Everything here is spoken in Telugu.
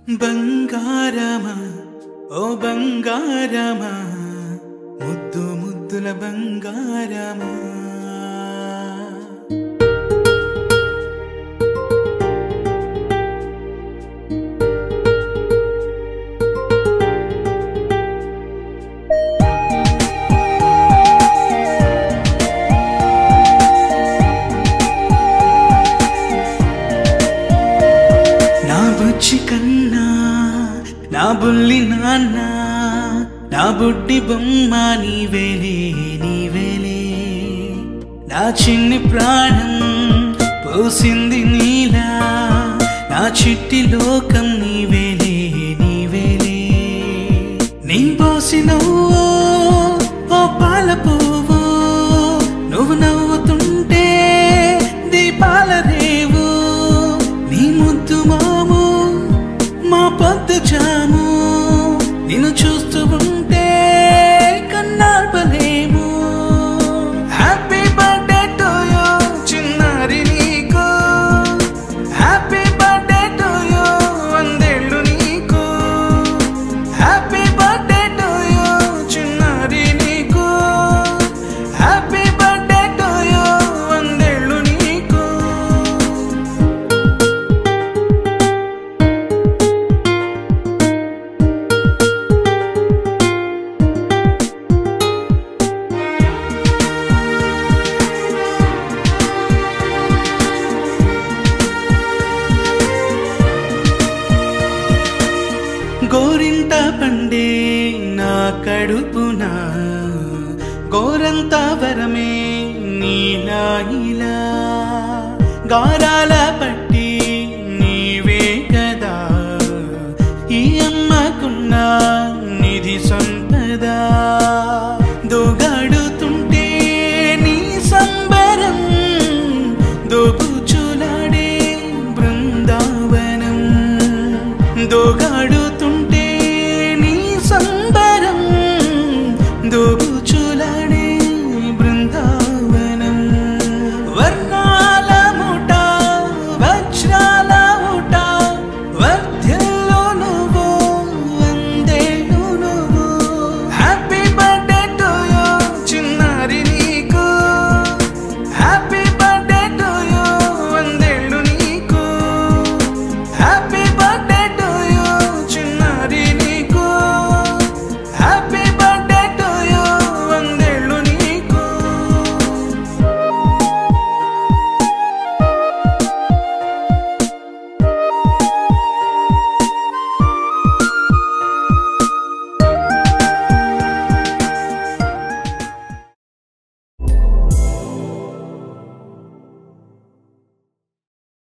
బంగారమా ఓ బంగారమా ముద్దు ముద్దుల బంగారమా నా బుచ్చి కన్నా నా బుల్లి నాన్న నా బుడ్డి బొమ్మ నీవేలే నీవేలే నా చిన్ని ప్రాణం పోసింది నీలా నా చిట్టి లోకం నీవేలే నీవేలే నీ పోసినవో ఓ పాల పువ్వు నువ్వు నవ్వుతుంటే దీపాల రేవు నీ ముద్దు మాము మా పొద్దు జాము నిన్ను చూస్తూ ఉంటే కన్నార్పలేము హ్యాపీ బర్త్డే టు యూ చిన్నారి నీకు హ్యాపీ బర్త్డే టు యూ వందేళ్ళు నీకు హ్యాపీ బర్త్డే టు యూ చిన్నారి నీకు హ్యాపీ బర్త్డే టు యూ వందేళ్ళు నీకు గోరింట పండే నా కడుపున గోరంత వరమే నీలా ఇలా గారాల